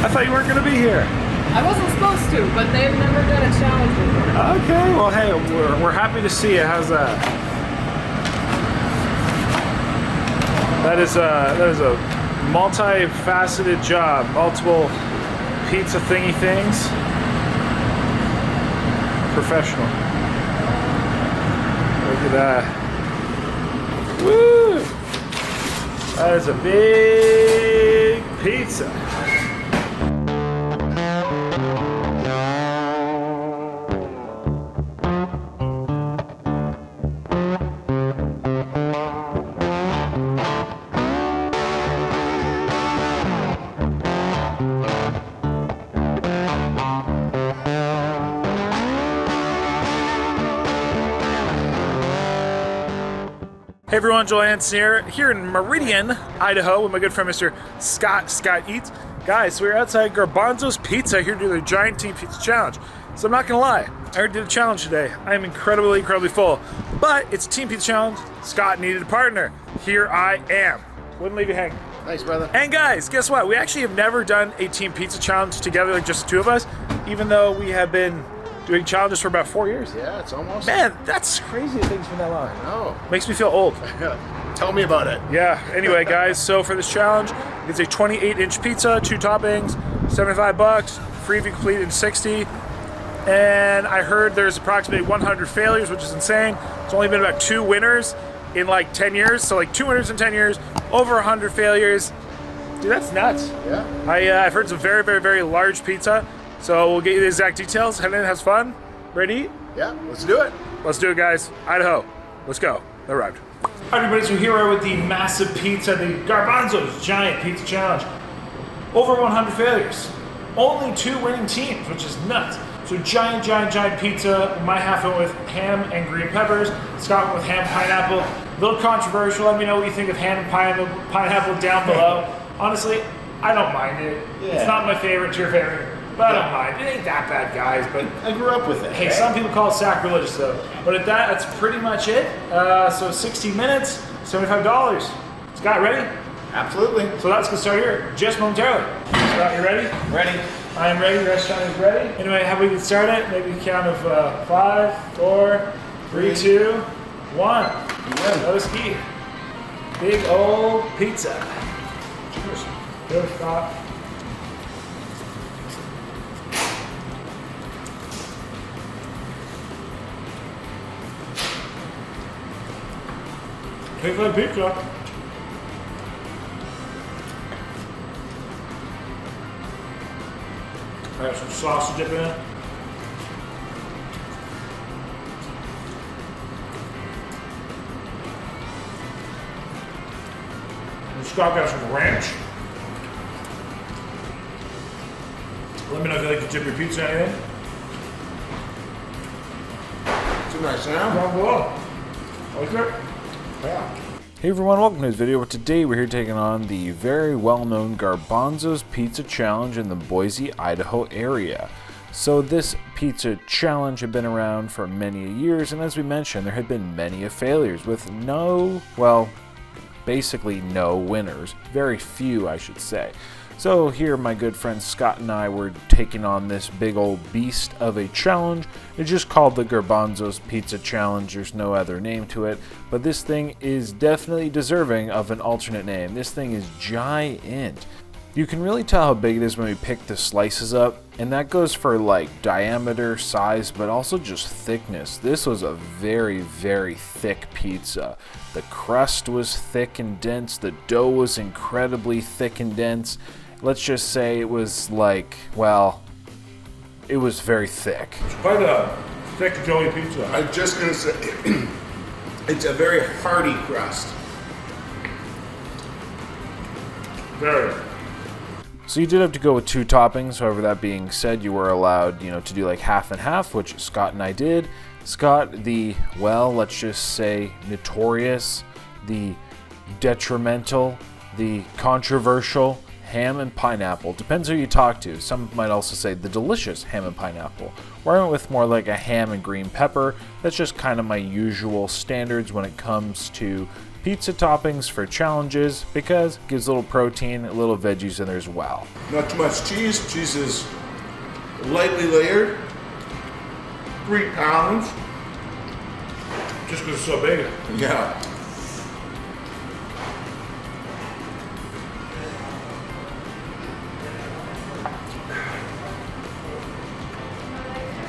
I thought you weren't going to be here. I wasn't supposed to, but they've never done a challenge before. Okay, well, hey, we're happy to see you. How's that? That is a multifaceted job. Multiple pizza thingy things. Professional. Look at that. Woo! That is a big pizza. Hey everyone, Joel Hansen here in Meridian, Idaho with my good friend Mr. Scott Eats. Guys, we're outside Garbonzo'S Pizza here to do the Giant Team Pizza Challenge. So I'm not gonna lie, I already did a challenge today. I am incredibly full. But it's a Team Pizza Challenge. Scott needed a partner. Here I am. Wouldn't leave you hanging. Thanks, brother. And guys, guess what? We actually have never done a Team Pizza Challenge together, like just the two of us, even though we have been doing challenges for about 4 years. Yeah, it's almost. Man, that's crazy that things been that long. Oh. Makes me feel old. Tell me about it. Yeah, anyway, guys, so for this challenge, it's a 28-inch pizza, 2 toppings, $75, free if you complete in 60. And I heard there's approximately 100 failures, which is insane. It's only been about 2 winners in like 10 years. So like 2 winners in 10 years, over 100 failures. Dude, that's nuts. Yeah. I've heard it's a very large pizza. So we'll get you the exact details. Head in, has fun. Ready to eat? Yeah, let's do it. Let's do it, guys. Idaho. Let's go. They arrived. All right, everybody, so here we are with the massive pizza, the Garbonzo'S Giant Pizza Challenge. Over 100 failures. Only 2 winning teams, which is nuts. So giant pizza. My half went with ham and green peppers. Scott went with ham pineapple. A little controversial. Let me know what you think of ham and pineapple down below. Honestly, I don't mind it. Yeah. It's not my favorite. It's your favorite. But I don't mind. It ain't that bad, guys. But I grew up with it. hey, some people call it sacrilegious, though. But at that's pretty much it. So 60 minutes, $75. Scott, ready? Absolutely. So that's gonna start here just momentarily. Scott, you ready? Ready. I am ready. The restaurant is ready. Anyway, how we get started? Maybe a count of 5, 4, 3, 2, 1. Let us eat. Big old pizza. Cheers. Cheers, Scott. Tastes like pizza. I got some sausage dip in it. And Scott got some ranch. Let me know if you like to dip your pizza in anything. Too nice sound. Down below. Like it? Yeah. Hey everyone, welcome to this video where today we're here taking on the very well-known Garbonzo'S Pizza Challenge in the Boise, Idaho area. So this pizza challenge had been around for many years, and as we mentioned, there had been many failures with basically no winners. Very few, I should say. So here my good friend Scott and I were taking on this big old beast of a challenge. It's just called the Garbonzo'S Pizza Challenge. There's no other name to it, but this thing is definitely deserving of an alternate name. This thing is giant. You can really tell how big it is when we pick the slices up, and that goes for like diameter, size, but also just thickness. This was a very thick pizza. The crust was thick and dense. The dough was incredibly thick and dense. Let's just say it was like, well, it was very thick. It's quite a thick, doughy pizza. I'm just gonna say, it's a very hearty crust. Very. So you did have to go with 2 toppings. However, that being said, you were allowed, to do like half and half, which Scott and I did. Scott, let's just say notorious, the detrimental, the controversial ham and pineapple. Depends who you talk to. Some might also say the delicious ham and pineapple. Where I went with more like a ham and green pepper. That's just kind of my usual standards when it comes to pizza toppings for challenges because it gives a little protein, a little veggies in there as well. Not too much cheese. Cheese is lightly layered. 3 pounds. Just because it's so big. Yeah.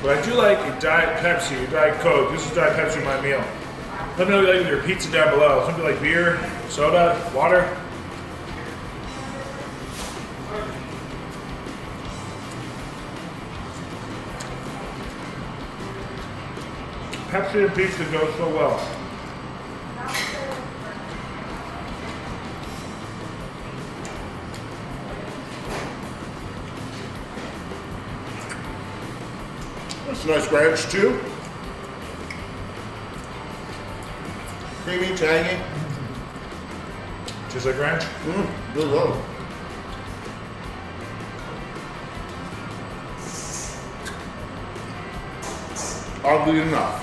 But I do like a Diet Pepsi or Diet Coke. This is Diet Pepsi in my meal. Let me know what you like with your pizza down below. Something like beer, soda, water. Pepsi and pizza go so well. That's a nice ranch too. Creamy, tangy. Just like ranch. Good low. Oddly enough.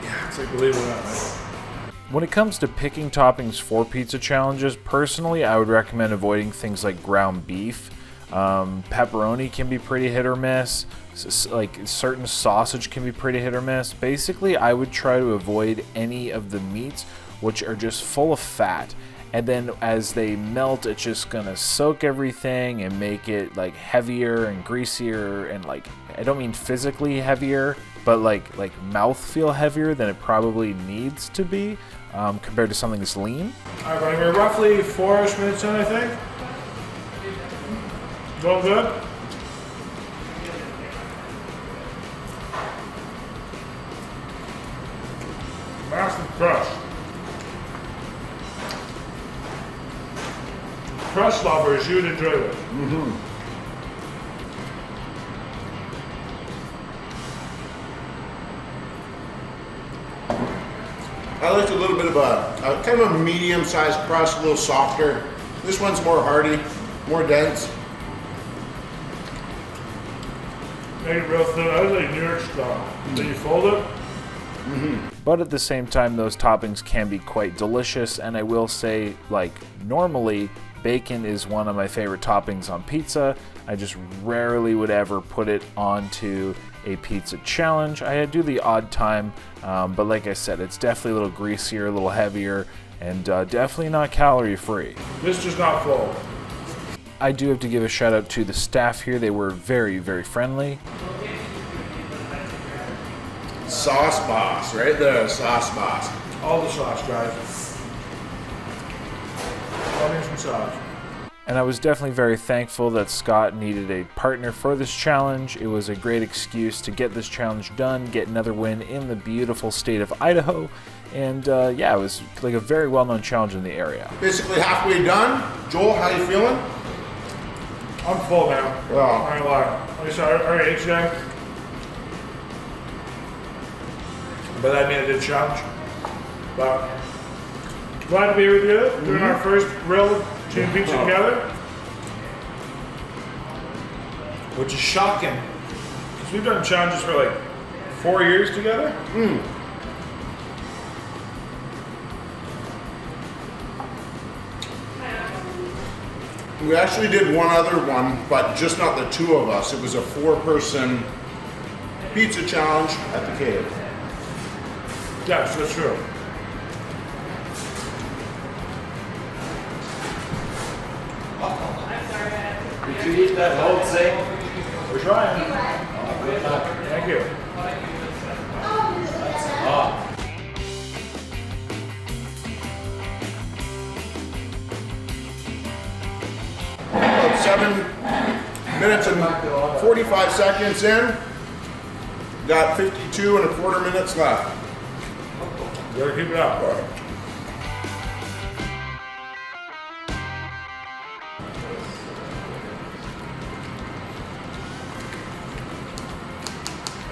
Yeah, it's like believe it or not, man. When it comes to picking toppings for pizza challenges, personally, I would recommend avoiding things like ground beef. Pepperoni can be pretty hit or miss. Like certain sausage can be pretty hit or miss. Basically, I would try to avoid any of the meats which are just full of fat. And then as they melt, it's just gonna soak everything and make it like heavier and greasier and like, I don't mean physically heavier, but like mouthfeel heavier than it probably needs to be compared to something that's lean. All right, buddy, we're roughly 4-ish minutes in, I think. Going good? Massive crust. Crust lovers, you'd enjoy it. I liked a little bit of a kind of a medium-sized crust, a little softer. This one's more hearty, more dense. Made it real thin. I was like New York style. Then you fold it. But at the same time, those toppings can be quite delicious, and I will say, like, normally bacon is one of my favorite toppings on pizza. I just rarely would ever put it onto a pizza challenge. I do the odd time, but like I said, it's definitely a little greasier, a little heavier, and definitely not calorie free. This does not fold. I do have to give a shout out to the staff here. They were very, very friendly. Sauce boss, right there, sauce boss. All the sauce, guys. All me some sauce. And I was definitely very thankful that Scott needed a partner for this challenge. It was a great excuse to get this challenge done, get another win in the beautiful state of Idaho. And yeah, it was like a very well-known challenge in the area. Basically halfway done. Joel, how you feeling? I'm full now. Wow. I ain't lying. Like I said, I already ate today. But I made a good challenge. But glad to be with you. Doing our first real team pizza together. Which is shocking. Because we've done challenges for like 4 years together. We actually did one other one, but just not the two of us. It was a 4-person pizza challenge at the cave. Yes, that's true. Did you eat that whole thing? We're trying. Good luck. Thank you. About 7 minutes and 45 seconds in. Got 52 1/4 minutes left. Better keep it up.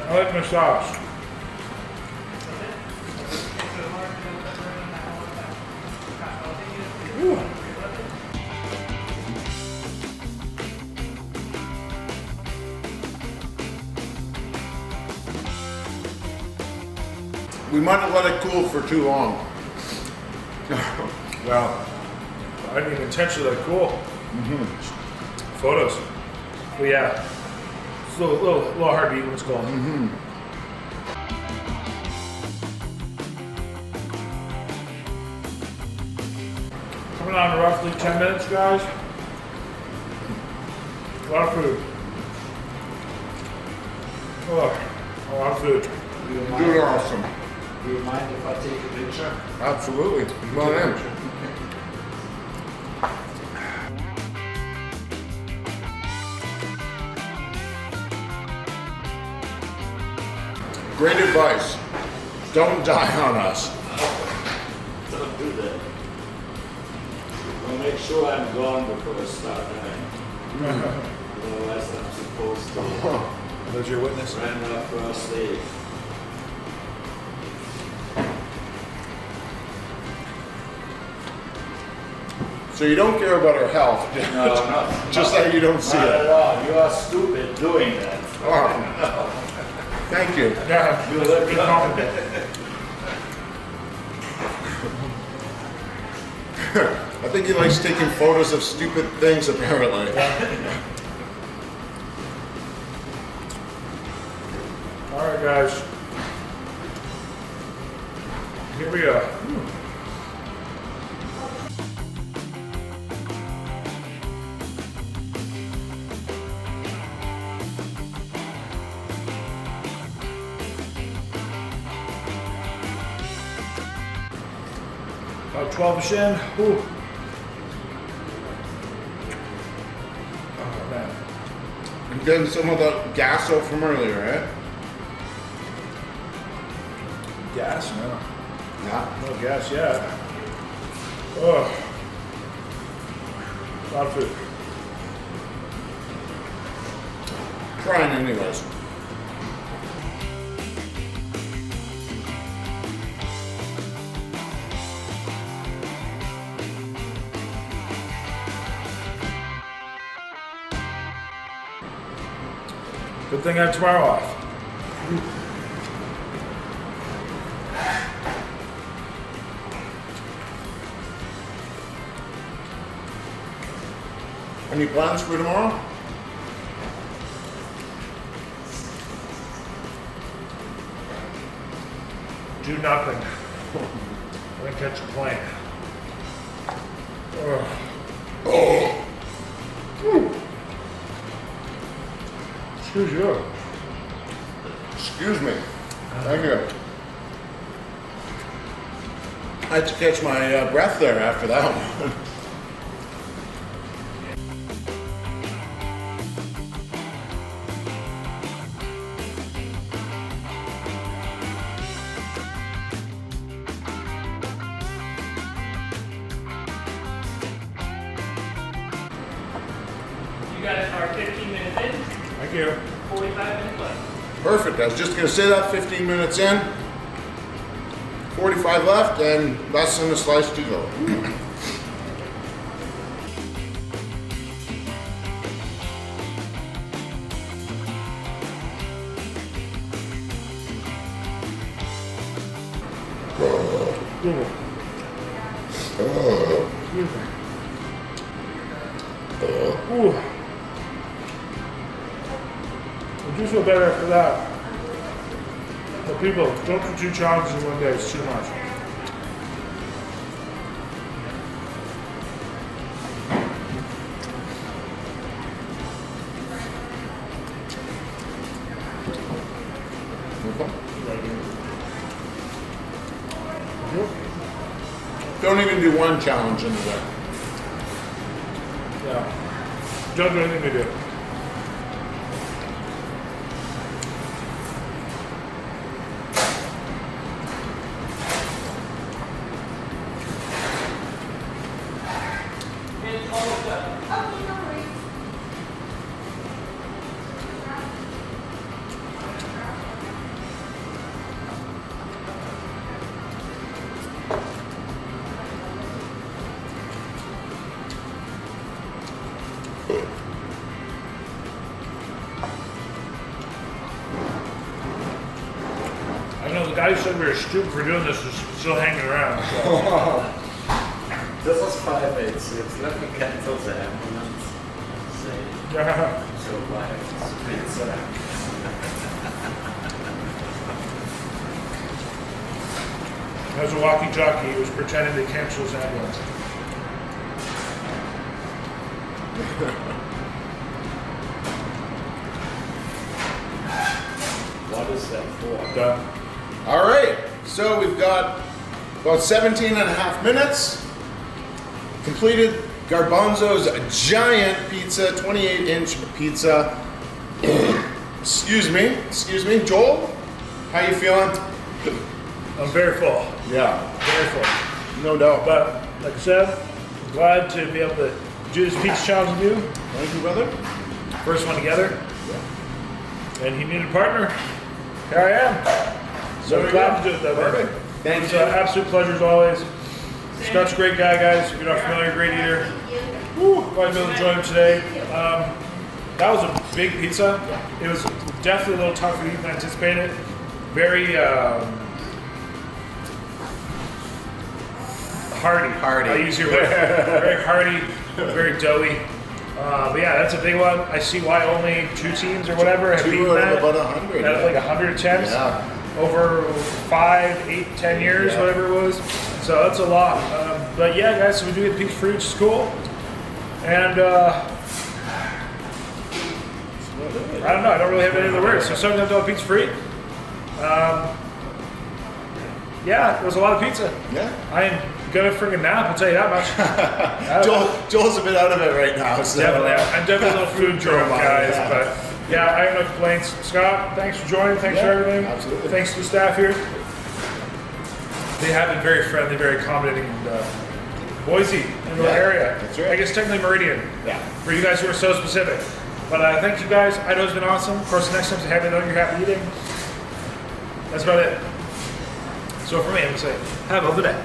I like my sauce. Ooh. We might have let it cool for too long. Well, I didn't even intentionally like cool. Photos. But yeah, it's a little hard to eat when it's cold. Coming on in roughly 10 minutes, guys. A lot of food. Oh, a lot of food. You're awesome. Do you mind if I take a picture? Absolutely. Come on in. Great advice. Don't die on us. Don't do that. I'll make sure I'm gone before I start dying. Otherwise I'm supposed to There's your witness. run off first aid. So you don't care about our health, No, no. just that you don't see Not it. at all. You are stupid doing that. Oh, thank you. Yeah, You look good compliment. I think he likes taking photos of stupid things, apparently. All right, guys. Here we go. About 12-ish in. Ooh. Oh, man. I'm getting some of the gasso from earlier, right? Gas? No. Yeah. No gas yet. Oh. A lot of food. Trying anyways. Good thing I have tomorrow off. Any plans for tomorrow? Do nothing. Then catch a plane. Excuse you. Excuse me. Thank you. I had to catch my breath there after that one. You guys are 15 minutes in, Thank you. 45 minutes left. Perfect. I was just going to say that 15 minutes in, 45 left, and less than a slice to go. Ooh. I do feel better after that. But people, don't do 2 challenges in one day. It's too much. Don't even do one challenge in a day. Yeah. Don't do anything to do. It's almost done. I know the guy who said we were stupid for doing this is still hanging around. So. This is 586. Let me cancel the ambulance. Say, survive pizza. As a walkie-talkie, he was pretending to cancel his ambulance. What is that for? Done. All right, so we've got about 17 and a half minutes. Completed Garbonzo'S giant pizza, 28-inch pizza. Excuse me, Joel, how you feeling? I'm very full. Yeah, Very full. no doubt. But, like I said, I'm glad to be able to do this pizza challenge with you. Thank you, brother. First one together. And he needed a partner. Here I am. So There we glad go. to do it that way. Perfect. Thank It's you. an absolute pleasure as always. Scott's a great guy, guys. If you're not familiar, great eater. Woo, glad to be able to join him today. That was a big pizza. It was definitely a little tougher to eat than anticipated. Very hearty. Hearty. I use your word. Very hearty, very doughy. But yeah, that's a big one. I see why only 2 teams or whatever have beaten Two out that. of about 100. Out of like 100 attempts Yeah. over 5, 8, 10 years, Yeah. whatever it was. So that's a lot. But yeah, guys, so we do get pizza free, which is cool. And I don't know, I don't really have any other words. So $7 pizza free. Yeah, it was a lot of pizza. Yeah. I am gonna friggin' nap, I'll tell you that much. Joel's a bit out of it right now. So. Definitely. I'm definitely a little food drunk, guys. Yeah. But yeah, I have no complaints. Scott, thanks for joining. Thanks for Yeah, everything. absolutely. Thanks to the staff here. They have been very friendly, very accommodating. And Boise, in the Yeah, area. that's right. I guess technically Meridian. Yeah. For you guys who are so specific. But thank you guys. Idaho's been awesome. Of course, the next time's a happy note, you're happy eating. That's about it. So for me, I'm gonna say, have a good day.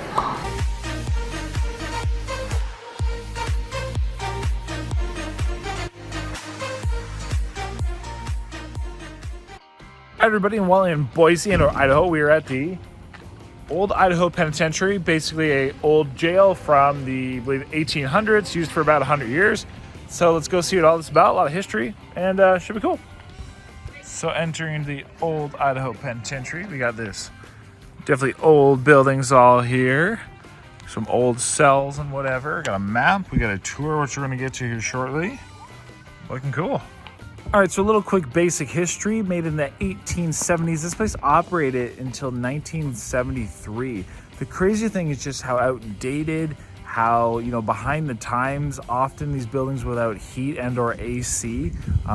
Hi everybody, and while in Boise, Idaho, we are at the Old Idaho Penitentiary, basically a old jail from the, I believe, 1800s, used for about 100 years. So let's go see what all this is about, a lot of history, and should be cool. So entering the Old Idaho Penitentiary, we got this definitely old buildings all here. Some old cells and whatever. Got a map, we got a tour, which we're gonna get to here shortly. Looking cool. All right, so a little quick basic history. Made in the 1870s. This place operated until 1973. The crazy thing is just how outdated, how, you know, behind the times, often these buildings without heat and or AC.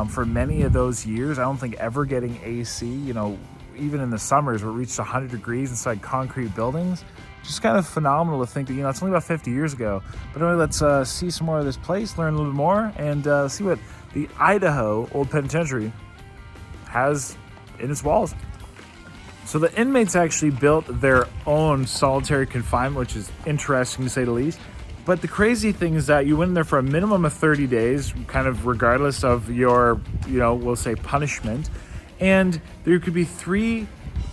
For many of those years, I don't think ever getting AC, you know, even in the summers where it reached 100 degrees inside concrete buildings. Just kind of phenomenal to think that, you know, it's only about 50 years ago. But anyway, let's see some more of this place, learn a little bit more, and see what the Idaho Old Penitentiary has in its walls. So the inmates actually built their own solitary confinement, which is interesting to say the least. But the crazy thing is that you went in there for a minimum of 30 days, kind of regardless of your, you know, we'll say punishment. And there could be 3,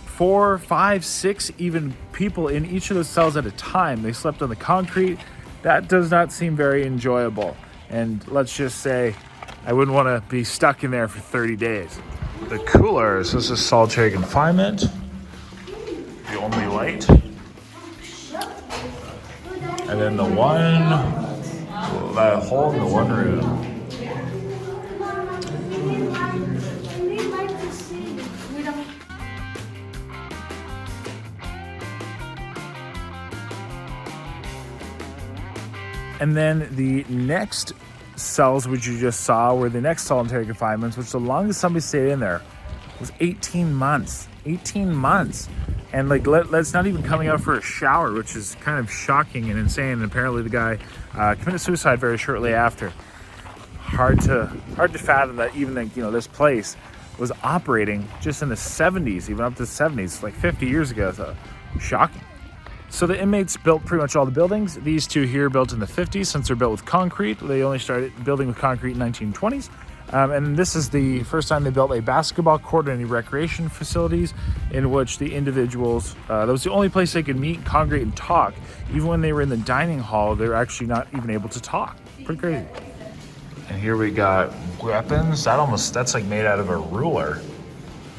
4, 5, 6 even people in each of those cells at a time. They slept on the concrete. That does not seem very enjoyable. And let's just say, I wouldn't want to be stuck in there for 30 days. The coolers, this is solitary confinement. The only light. And then the one, that hole in the one room. And then the next cells, which you just saw, were the next solitary confinements, which the longest somebody stayed in there was 18 months. 18 months. And like, let's not even coming out for a shower, which is kind of shocking and insane. And apparently the guy committed suicide very shortly after. Hard to fathom that even, like, you know, this place was operating just in the 70s, even up to the 70s, like 50 years ago. So shocking. So the inmates built pretty much all the buildings. These two here built in the 50s, since they're built with concrete. They only started building with concrete in the 1920s. And this is the first time they built a basketball court and any recreation facilities in which the individuals, that was the only place they could meet, congregate, and talk. Even when they were in the dining hall, they were actually not even able to talk. Pretty crazy. And here we got weapons. That's like made out of a ruler.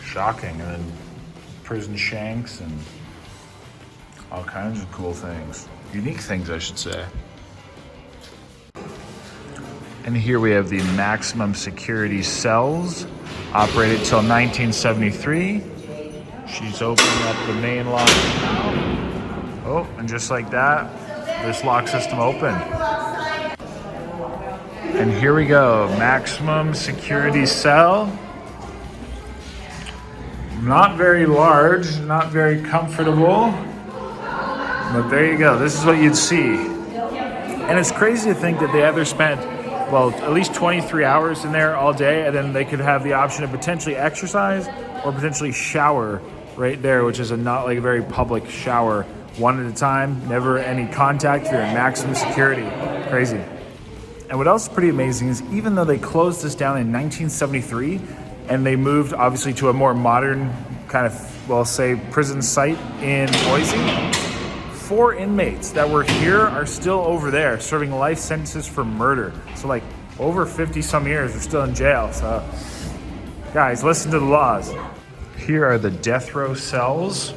Shocking. And then prison shanks and all kinds of cool things. Unique things, I should say. And here we have the maximum security cells, operated till 1973. She's opening up the main lock. Oh, and just like that, this lock system opened. And here we go, maximum security cell. Not very large, not very comfortable, but there you go. This is what you'd see. And it's crazy to think that they either spent, well, at least 23 hours in there all day, and then they could have the option of potentially exercise or potentially shower right there, which is not like a very public shower, one at a time, never any contact. You're in maximum security. Crazy. And what else is pretty amazing is even though they closed this down in 1973 and they moved obviously to a more modern kind of, well, say prison site in Boise, 4 inmates that were here are still over there serving life sentences for murder. So like over 50 some years are still in jail. So guys, listen to the laws. Here are the death row cells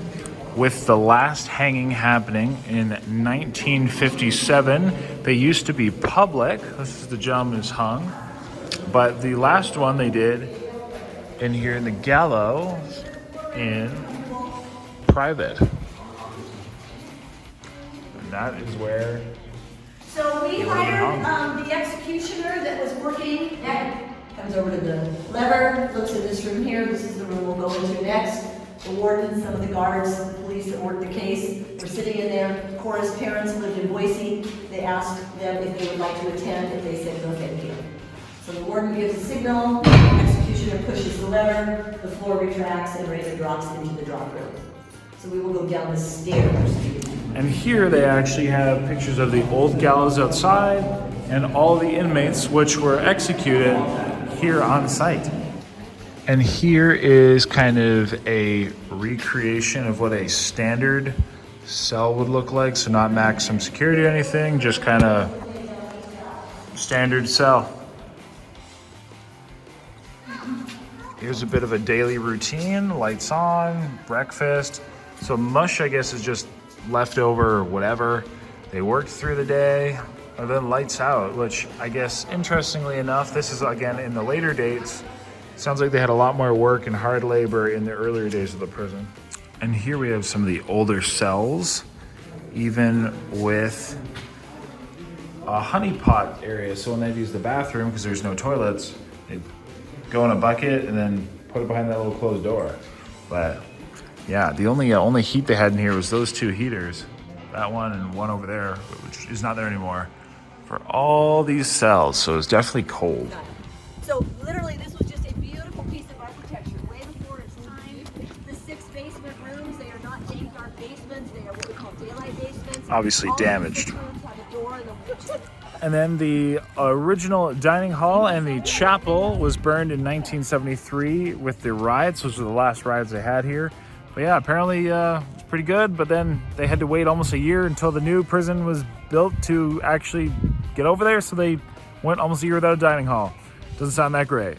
with the last hanging happening in 1957. They used to be public. This is the gentleman who's hung. But the last one they did in here in the gallows in private. And that is where... So we hired the executioner that was working at, comes over to the lever, looks in this room here. This is the room we'll go into next. The warden, some of the guards, the police that worked the case were sitting in there. Cora's parents lived in Boise. They asked them if they would like to attend, and they said no thank you. So the warden gives a signal, the executioner pushes the lever, the floor retracts, and Razor drops into the drop room. So we will go down the stairs. And here they actually have pictures of the old gallows outside and all the inmates which were executed here on site. And here is kind of a recreation of what a standard cell would look like. So not maximum security or anything, just kind of standard cell. Here's a bit of a daily routine, lights on, breakfast. So mush, I guess, is just leftover whatever they worked through the day, and then lights out, which I guess, interestingly enough, this is again in the later dates. Sounds like they had a lot more work and hard labor in the earlier days of the prison. And here we have some of the older cells, even with a honeypot area. So when they'd use the bathroom, because there's no toilets, they'd go in a bucket and then put it behind that little closed door. But yeah, the only heat they had in here was those 2 heaters, that one and one over there, which is not there anymore, for all these cells. So it's definitely cold. So literally this was just a beautiful piece of architecture, way before its time. The 6 basement rooms, they are not jank dark basements, they are what we call daylight basements. Obviously all damaged. Of the rooms have a door and And then the original dining hall and the chapel was burned in 1973 with the riots. Those were the last riots they had here. But yeah, apparently it's pretty good, but then they had to wait almost a year until the new prison was built to actually get over there, so they went almost a year without a dining hall. Doesn't sound that great.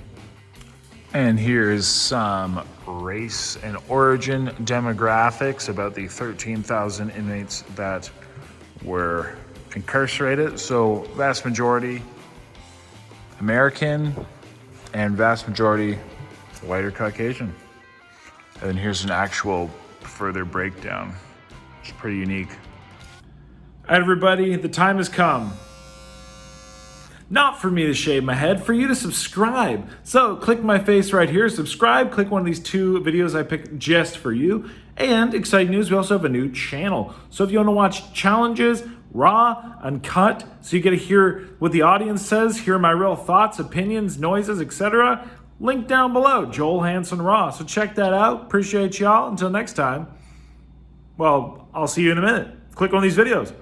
And here's some race and origin demographics about the 13,000 inmates that were incarcerated. So vast majority American and vast majority white or Caucasian. And then here's an actual further breakdown. It's pretty unique. All right, everybody, the time has come. Not for me to shave my head, for you to subscribe. So click my face right here, subscribe, click one of these 2 videos I picked just for you. And exciting news, we also have a new channel. So if you want to watch challenges, raw, uncut, so you get to hear what the audience says, hear my real thoughts, opinions, noises, etc., link down below, Joel Hansen Raw. So check that out. Appreciate y'all. Until next time, well, I'll see you in a minute. Click on these videos.